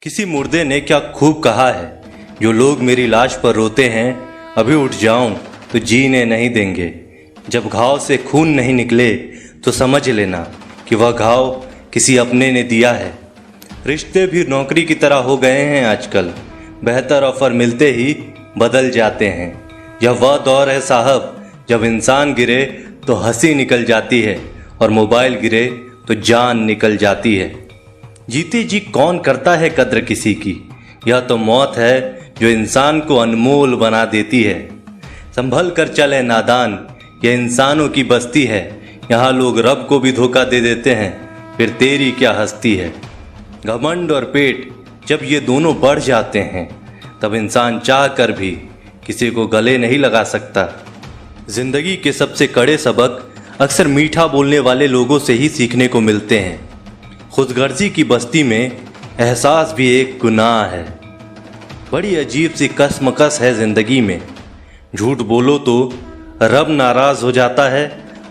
किसी मुर्दे ने क्या खूब कहा है, जो लोग मेरी लाश पर रोते हैं, अभी उठ जाऊं तो जीने नहीं देंगे। जब घाव से खून नहीं निकले तो समझ लेना कि वह घाव किसी अपने ने दिया है। रिश्ते भी नौकरी की तरह हो गए हैं आजकल, बेहतर ऑफर मिलते ही बदल जाते हैं। यह वह दौर है साहब, जब इंसान गिरे तो हंसी निकल जाती है और मोबाइल गिरे तो जान निकल जाती है। जीते जी कौन करता है कद्र किसी की, यह तो मौत है जो इंसान को अनमोल बना देती है। संभल कर चले नादान, यह इंसानों की बस्ती है। यहाँ लोग रब को भी धोखा दे देते हैं, फिर तेरी क्या हस्ती है। घमंड और पेट जब ये दोनों बढ़ जाते हैं, तब इंसान चाह कर भी किसी को गले नहीं लगा सकता। जिंदगी के सबसे कड़े सबक अक्सर मीठा बोलने वाले लोगों से ही सीखने को मिलते हैं। खुदगर्जी की बस्ती में एहसास भी एक गुनाह है। बड़ी अजीब सी कसमकस है जिंदगी में। झूठ बोलो तो रब नाराज हो जाता है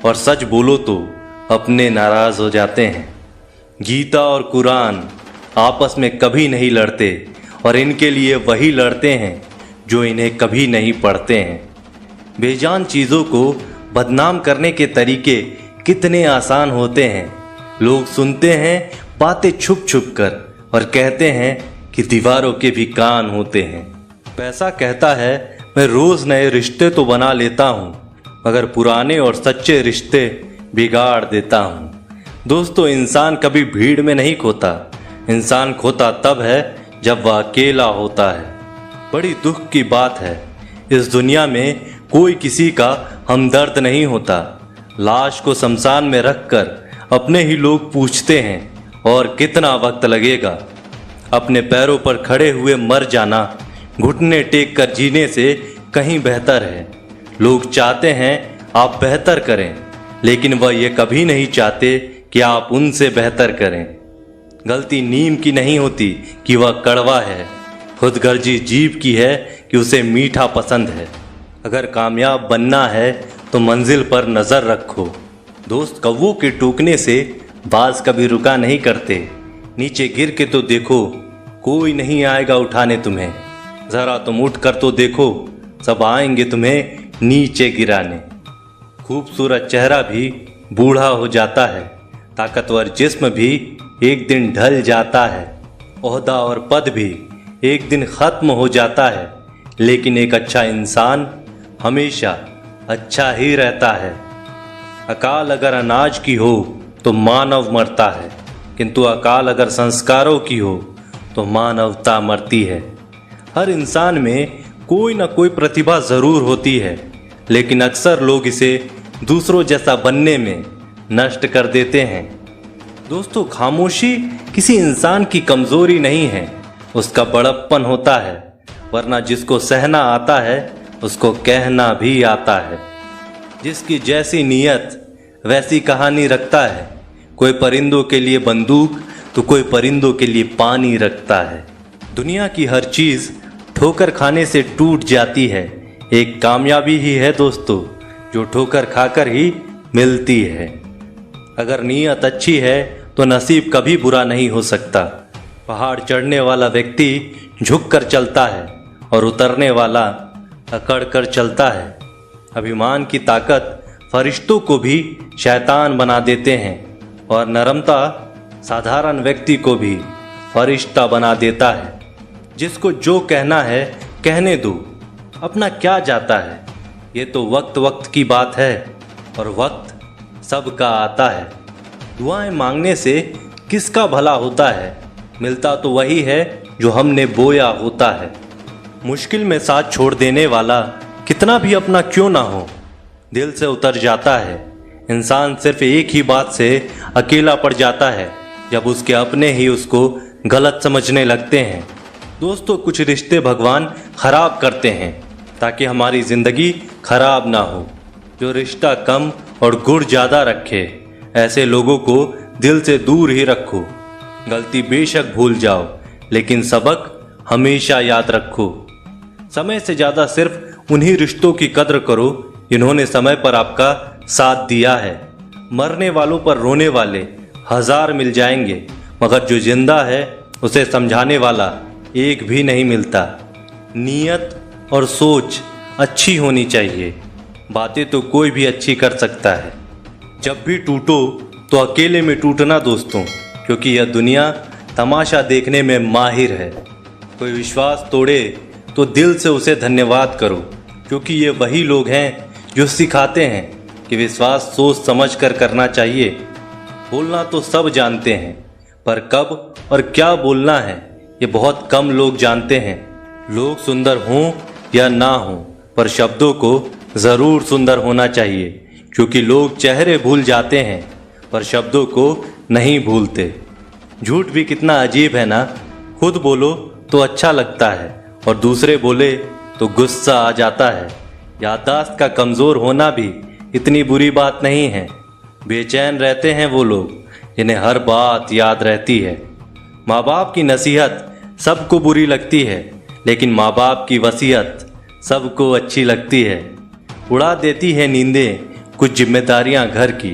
और सच बोलो तो अपने नाराज हो जाते हैं। गीता और कुरान आपस में कभी नहीं लड़ते, और इनके लिए वही लड़ते हैं जो इन्हें कभी नहीं पढ़ते हैं। बेजान चीज़ों को बदनाम करने के तरीके कितने आसान होते हैं। लोग सुनते हैं बातें छुप छुप कर और कहते हैं कि दीवारों के भी कान होते हैं। पैसा कहता है मैं रोज़ नए रिश्ते तो बना लेता हूँ, मगर पुराने और सच्चे रिश्ते बिगाड़ देता हूँ। दोस्तों, इंसान कभी भीड़ में नहीं खोता। इंसान खोता तब है जब वह अकेला होता है। बड़ी दुख की बात है, इस दुनिया में कोई किसी का हमदर्द नहीं होता। लाश को शमशान में रखकर अपने ही लोग पूछते हैं और कितना वक्त लगेगा। अपने पैरों पर खड़े हुए मर जाना घुटने टेक कर जीने से कहीं बेहतर है। लोग चाहते हैं आप बेहतर करें, लेकिन वह ये कभी नहीं चाहते कि आप उनसे बेहतर करें। गलती नीम की नहीं होती कि वह कड़वा है, खुदगर्जी जीभ की है कि उसे मीठा पसंद है। अगर कामयाब बनना है तो मंजिल पर नज़र रखो। दोस्त कौवों के टोकने से बाज कभी रुका नहीं करते। नीचे गिर के तो देखो, कोई नहीं आएगा उठाने तुम्हें। ज़रा तुम उठ कर तो देखो, सब आएंगे तुम्हें नीचे गिराने। खूबसूरत चेहरा भी बूढ़ा हो जाता है, ताकतवर जिस्म भी एक दिन ढल जाता है, ओहदा और पद भी एक दिन ख़त्म हो जाता है, लेकिन एक अच्छा इंसान हमेशा अच्छा ही रहता है। अकाल अगर अनाज की हो तो मानव मरता है, किंतु अकाल अगर संस्कारों की हो तो मानवता मरती है। हर इंसान में कोई ना कोई प्रतिभा ज़रूर होती है, लेकिन अक्सर लोग इसे दूसरों जैसा बनने में नष्ट कर देते हैं। दोस्तों, खामोशी किसी इंसान की कमज़ोरी नहीं है, उसका बड़प्पन होता है। वरना जिसको सहना आता है उसको कहना भी आता है। जिसकी जैसी नीयत वैसी कहानी रखता है। कोई परिंदों के लिए बंदूक तो कोई परिंदों के लिए पानी रखता है। दुनिया की हर चीज़ ठोकर खाने से टूट जाती है। एक कामयाबी ही है दोस्तों, जो ठोकर खाकर ही मिलती है। अगर नीयत अच्छी है तो नसीब कभी बुरा नहीं हो सकता। पहाड़ चढ़ने वाला व्यक्ति झुक कर चलता है और उतरने वाला अकड़ कर चलता है। अभिमान की ताकत फरिश्तों को भी शैतान बना देते हैं, और नरमता साधारण व्यक्ति को भी फरिश्ता बना देता है। जिसको जो कहना है कहने दो, अपना क्या जाता है। ये तो वक्त वक्त की बात है, और वक्त सबका आता है। दुआएं मांगने से किसका भला होता है, मिलता तो वही है जो हमने बोया होता है। मुश्किल में साथ छोड़ देने वाला कितना भी अपना क्यों ना हो, दिल से उतर जाता है। इंसान सिर्फ एक ही बात से अकेला पड़ जाता है, जब उसके अपने ही उसको गलत समझने लगते हैं। दोस्तों, कुछ रिश्ते भगवान खराब करते हैं ताकि हमारी ज़िंदगी खराब ना हो। जो रिश्ता कम और गुण ज़्यादा रखे, ऐसे लोगों को दिल से दूर ही रखो। गलती बेशक भूल जाओ, लेकिन सबक हमेशा याद रखो। समय से ज़्यादा सिर्फ उन्हीं रिश्तों की कद्र करो जिन्होंने समय पर आपका साथ दिया है। मरने वालों पर रोने वाले 1000 मिल जाएंगे, मगर जो जिंदा है उसे समझाने वाला एक भी नहीं मिलता। नीयत और सोच अच्छी होनी चाहिए। बातें तो कोई भी अच्छी कर सकता है। जब भी टूटो तो अकेले में टूटना दोस्तों, क्योंकि यह दुनिया तमाशा देखने में माहिर है। कोई विश्वास तोड़े तो दिल से उसे धन्यवाद करो, क्योंकि ये वही लोग हैं जो सिखाते हैं कि विश्वास सोच समझ कर करना चाहिए। बोलना तो सब जानते हैं, पर कब और क्या बोलना है ये बहुत कम लोग जानते हैं। लोग सुंदर हों या ना हों, पर शब्दों को ज़रूर सुंदर होना चाहिए, क्योंकि लोग चेहरे भूल जाते हैं पर शब्दों को नहीं भूलते। झूठ भी कितना अजीब है ना। खुद बोलो तो अच्छा लगता है और दूसरे बोले तो गुस्सा आ जाता है। याददाश्त का कमज़ोर होना भी इतनी बुरी बात नहीं है। बेचैन रहते हैं वो लोग जिन्हें हर बात याद रहती है। माँ बाप की नसीहत सबको बुरी लगती है, लेकिन माँ बाप की वसीयत सबको अच्छी लगती है। उड़ा देती है नींदें कुछ जिम्मेदारियां घर की।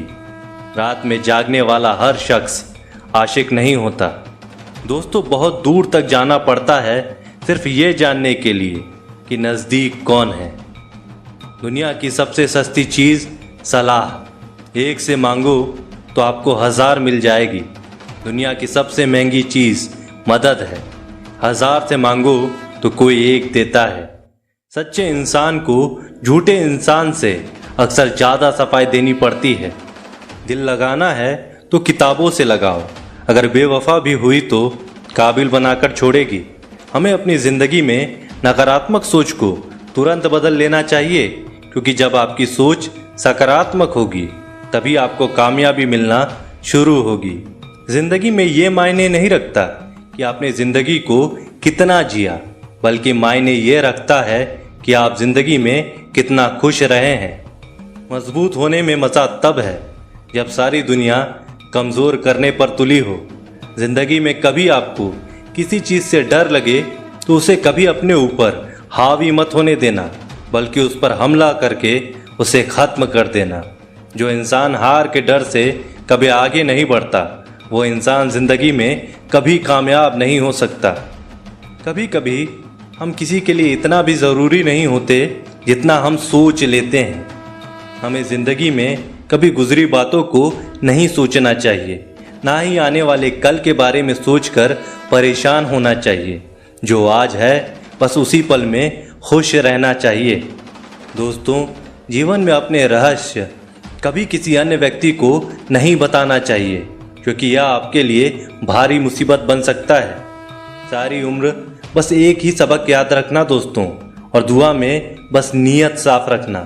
रात में जागने वाला हर शख्स आशिक नहीं होता। दोस्तों, बहुत दूर तक जाना पड़ता है सिर्फ ये जानने के लिए कि नज़दीक कौन है। दुनिया की सबसे सस्ती चीज़ सलाह। एक से मांगो तो आपको 1000 मिल जाएगी। दुनिया की सबसे महंगी चीज़ मदद है। 1000 से मांगो तो कोई एक देता है। सच्चे इंसान को झूठे इंसान से अक्सर ज़्यादा सफाई देनी पड़ती है। दिल लगाना है तो किताबों से लगाओ। अगर बेवफा भी हुई तो काबिल बनाकर छोड़ेगी। हमें अपनी ज़िंदगी में नकारात्मक सोच को तुरंत बदल लेना चाहिए, क्योंकि जब आपकी सोच सकारात्मक होगी तभी आपको कामयाबी मिलना शुरू होगी। ज़िंदगी में ये मायने नहीं रखता कि आपने ज़िंदगी को कितना जिया, बल्कि मायने ये रखता है कि आप ज़िंदगी में कितना खुश रहे हैं। मजबूत होने में मज़ा तब है जब सारी दुनिया कमज़ोर करने पर तुली हो। ज़िंदगी में कभी आपको किसी चीज़ से डर लगे तो उसे कभी अपने ऊपर हावी मत होने देना, बल्कि उस पर हमला करके उसे ख़त्म कर देना। जो इंसान हार के डर से कभी आगे नहीं बढ़ता, वो इंसान ज़िंदगी में कभी कामयाब नहीं हो सकता। कभी कभी हम किसी के लिए इतना भी ज़रूरी नहीं होते जितना हम सोच लेते हैं। हमें ज़िंदगी में कभी गुजरी बातों को नहीं सोचना चाहिए, ना ही आने वाले कल के बारे में सोचकर परेशान होना चाहिए। जो आज है बस उसी पल में खुश रहना चाहिए। दोस्तों, जीवन में अपने रहस्य कभी किसी अन्य व्यक्ति को नहीं बताना चाहिए, क्योंकि यह आपके लिए भारी मुसीबत बन सकता है। सारी उम्र बस एक ही सबक याद रखना दोस्तों, और दुआ में बस नीयत साफ रखना।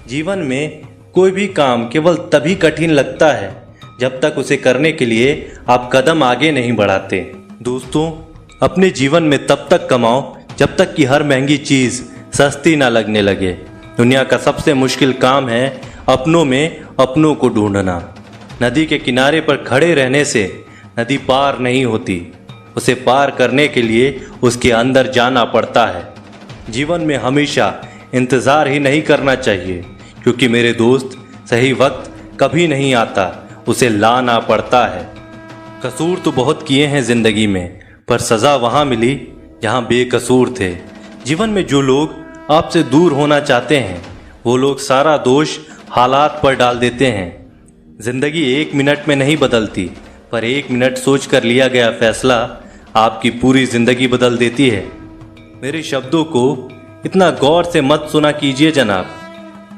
जीवन में कोई भी काम केवल तभी कठिन लगता है जब तक उसे करने के लिए आप कदम आगे नहीं बढ़ाते। दोस्तों, अपने जीवन में तब तक कमाओ जब तक कि हर महंगी चीज़ सस्ती ना लगने लगे। दुनिया का सबसे मुश्किल काम है अपनों में अपनों को ढूंढना। नदी के किनारे पर खड़े रहने से नदी पार नहीं होती, उसे पार करने के लिए उसके अंदर जाना पड़ता है। जीवन में हमेशा इंतज़ार ही नहीं करना चाहिए, क्योंकि मेरे दोस्त सही वक्त कभी नहीं आता, उसे लाना पड़ता है। कसूर तो बहुत किए हैं ज़िंदगी में, पर सज़ा वहाँ मिली जहाँ बेकसूर थे। जीवन में जो लोग आपसे दूर होना चाहते हैं, वो लोग सारा दोष हालात पर डाल देते हैं। ज़िंदगी 1 मिनट में नहीं बदलती, पर 1 मिनट सोच कर लिया गया फैसला आपकी पूरी ज़िंदगी बदल देती है। मेरे शब्दों को इतना गौर से मत सुना कीजिए जनाब।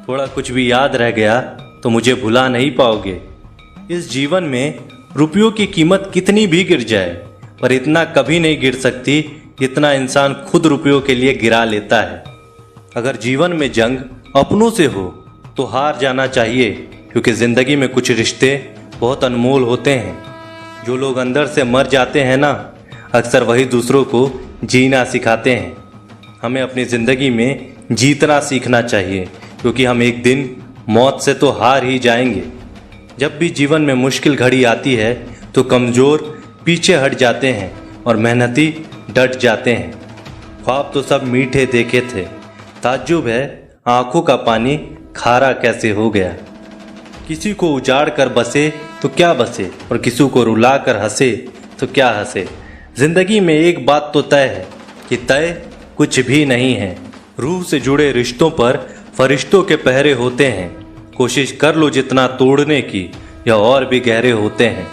थोड़ा कुछ भी याद रह गया तो मुझे भुला नहीं पाओगे। इस जीवन में रुपयों की कीमत कितनी भी गिर जाए, पर इतना कभी नहीं गिर सकती जितना इंसान खुद रुपयों के लिए गिरा लेता है। अगर जीवन में जंग अपनों से हो तो हार जाना चाहिए, क्योंकि ज़िंदगी में कुछ रिश्ते बहुत अनमोल होते हैं। जो लोग अंदर से मर जाते हैं ना, अक्सर वही दूसरों को जीना सिखाते हैं। हमें अपनी ज़िंदगी में जीतना सीखना चाहिए, क्योंकि हम एक दिन मौत से तो हार ही जाएंगे। जब भी जीवन में मुश्किल घड़ी आती है तो कमज़ोर पीछे हट जाते हैं और मेहनती डट जाते हैं। ख्वाब तो सब मीठे देखे थे, ताज्जुब है आंखों का पानी खारा कैसे हो गया। किसी को उजाड़ कर बसे तो क्या बसे, और किसी को रुला कर हंसे तो क्या हंसे। जिंदगी में एक बात तो तय है कि तय कुछ भी नहीं है। रूह से जुड़े रिश्तों पर फरिश्तों के पहरे होते हैं। कोशिश कर लो जितना तोड़ने की, या और भी गहरे होते हैं।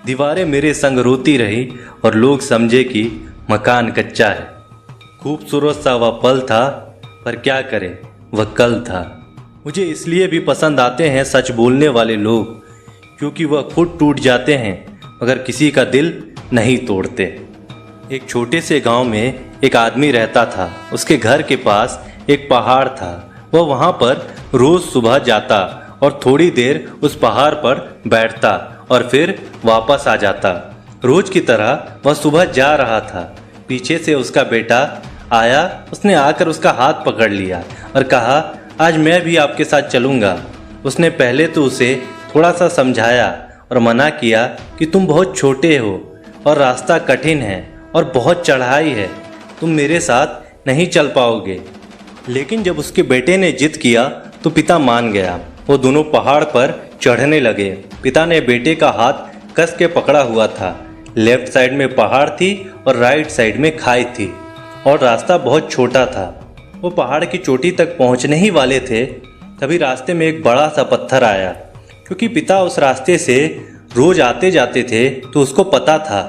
दीवारें मेरे संग रोती रही और लोग समझे कि मकान कच्चा है। खूबसूरत सा वह पल था, पर क्या करें वह कल था। मुझे इसलिए भी पसंद आते हैं सच बोलने वाले लोग, क्योंकि वह खुद टूट जाते हैं मगर किसी का दिल नहीं तोड़ते। एक छोटे से गांव में एक आदमी रहता था। उसके घर के पास एक पहाड़ था। वह वहां पर रोज सुबह जाता और थोड़ी देर उस पहाड़ पर बैठता और फिर वापस आ जाता। रोज की तरह वह सुबह जा रहा था। पीछे से उसका बेटा आया। उसने आकर उसका हाथ पकड़ लिया और कहा, आज मैं भी आपके साथ चलूँगा। उसने पहले तो उसे थोड़ा सा समझाया और मना किया कि तुम बहुत छोटे हो और रास्ता कठिन है और बहुत चढ़ाई है, तुम मेरे साथ नहीं चल पाओगे। लेकिन जब उसके बेटे ने जिद किया तो पिता मान गया। वो दोनों पहाड़ पर चढ़ने लगे। पिता ने बेटे का हाथ कस के पकड़ा हुआ था। लेफ्ट साइड में पहाड़ थी और राइट साइड में खाई थी और रास्ता बहुत छोटा था। वो पहाड़ की चोटी तक पहुंचने ही वाले थे, तभी रास्ते में एक बड़ा सा पत्थर आया। क्योंकि पिता उस रास्ते से रोज आते जाते थे तो उसको पता था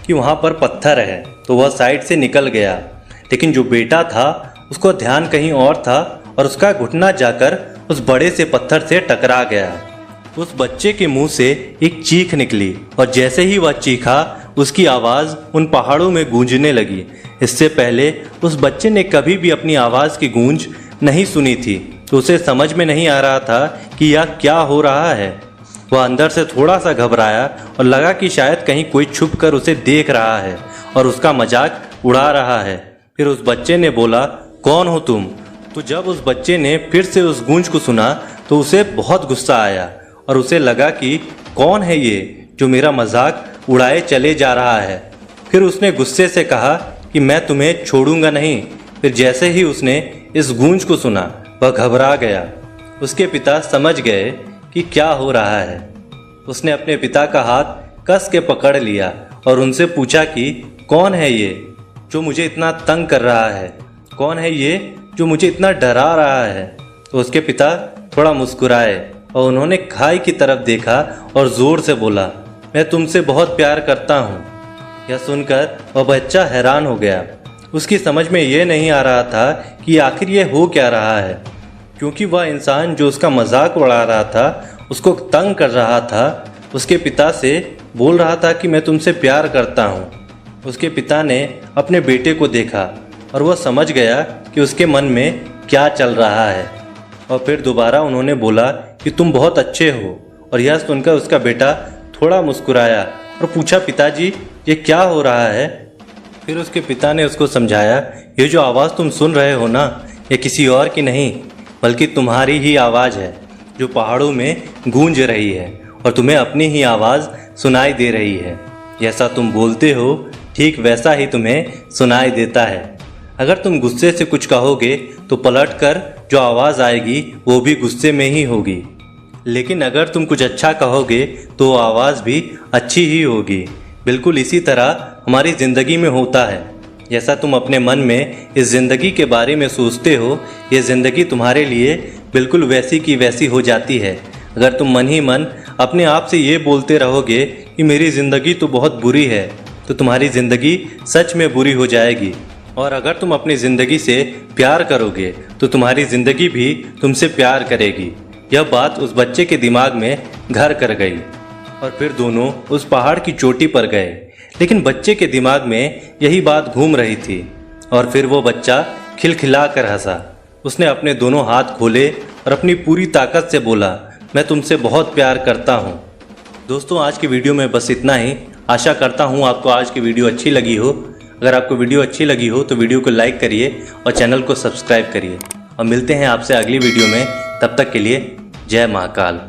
कि वहाँ पर पत्थर है, तो वह साइड से निकल गया। लेकिन जो बेटा था उसको ध्यान कहीं और था और उसका घुटना जाकर उस बड़े से पत्थर से टकरा गया। उस बच्चे के मुंह से एक चीख निकली और जैसे ही वह चीखा उसकी आवाज़ उन पहाड़ों में गूंजने लगी। इससे पहले उस बच्चे ने कभी भी अपनी आवाज़ की गूंज नहीं सुनी थी, तो उसे समझ में नहीं आ रहा था कि यह क्या हो रहा है। वह अंदर से थोड़ा सा घबराया और लगा कि शायद कहीं कोई छुप कर उसे देख रहा है और उसका मजाक उड़ा रहा है। फिर उस बच्चे ने बोला, कौन हो तुम? तो जब उस बच्चे ने फिर से उस गूंज को सुना तो उसे बहुत गुस्सा आया और उसे लगा कि कौन है ये जो मेरा मजाक उड़ाए चले जा रहा है। फिर उसने गुस्से से कहा कि मैं तुम्हें छोड़ूंगा नहीं। फिर जैसे ही उसने इस गूंज को सुना वह घबरा गया। उसके पिता समझ गए कि क्या हो रहा है। उसने अपने पिता का हाथ कस के पकड़ लिया और उनसे पूछा कि कौन है ये जो मुझे इतना तंग कर रहा है? कौन है ये जो मुझे इतना डरा रहा है? तो उसके पिता थोड़ा मुस्कुराए और उन्होंने खाई की तरफ देखा और जोर से बोला, मैं तुमसे बहुत प्यार करता हूँ। यह सुनकर वह बच्चा हैरान हो गया। उसकी समझ में ये नहीं आ रहा था कि आखिर ये हो क्या रहा है, क्योंकि वह इंसान जो उसका मजाक उड़ा रहा था, उसको तंग कर रहा था, उसके पिता से बोल रहा था कि मैं तुमसे प्यार करता हूँ। उसके पिता ने अपने बेटे को देखा और वह समझ गया कि उसके मन में क्या चल रहा है। और फिर दोबारा उन्होंने बोला कि तुम बहुत अच्छे हो। और यह सुनकर उसका बेटा थोड़ा मुस्कुराया और पूछा, पिताजी ये क्या हो रहा है? फिर उसके पिता ने उसको समझाया, ये जो आवाज़ तुम सुन रहे हो ना, ये किसी और की नहीं बल्कि तुम्हारी ही आवाज़ है जो पहाड़ों में गूंज रही है और तुम्हें अपनी ही आवाज़ सुनाई दे रही है। जैसा तुम बोलते हो ठीक वैसा ही तुम्हें सुनाई देता है। अगर तुम गुस्से से कुछ कहोगे तो पलटकर जो आवाज़ आएगी वो भी गुस्से में ही होगी, लेकिन अगर तुम कुछ अच्छा कहोगे तो वो आवाज़ भी अच्छी ही होगी। बिल्कुल इसी तरह हमारी ज़िंदगी में होता है। जैसा तुम अपने मन में इस ज़िंदगी के बारे में सोचते हो, ये ज़िंदगी तुम्हारे लिए बिल्कुल वैसी की वैसी हो जाती है। अगर तुम मन ही मन अपने आप से ये बोलते रहोगे कि मेरी ज़िंदगी तो बहुत बुरी है, तो तुम्हारी ज़िंदगी सच में बुरी हो जाएगी। और अगर तुम अपनी ज़िंदगी से प्यार करोगे तो तुम्हारी ज़िंदगी भी तुमसे प्यार करेगी। यह बात उस बच्चे के दिमाग में घर कर गई और फिर दोनों उस पहाड़ की चोटी पर गए। लेकिन बच्चे के दिमाग में यही बात घूम रही थी और फिर वो बच्चा खिलखिला कर हंसा। उसने अपने दोनों हाथ खोले और अपनी पूरी ताकत से बोला, मैं तुमसे बहुत प्यार करता हूँ। दोस्तों, आज की वीडियो में बस इतना ही। आशा करता हूँ आपको आज की वीडियो अच्छी लगी हो। अगर आपको वीडियो अच्छी लगी हो तो वीडियो को लाइक करिए और चैनल को सब्सक्राइब करिए। और मिलते हैं आपसे अगली वीडियो में। तब तक के लिए जय महाकाल।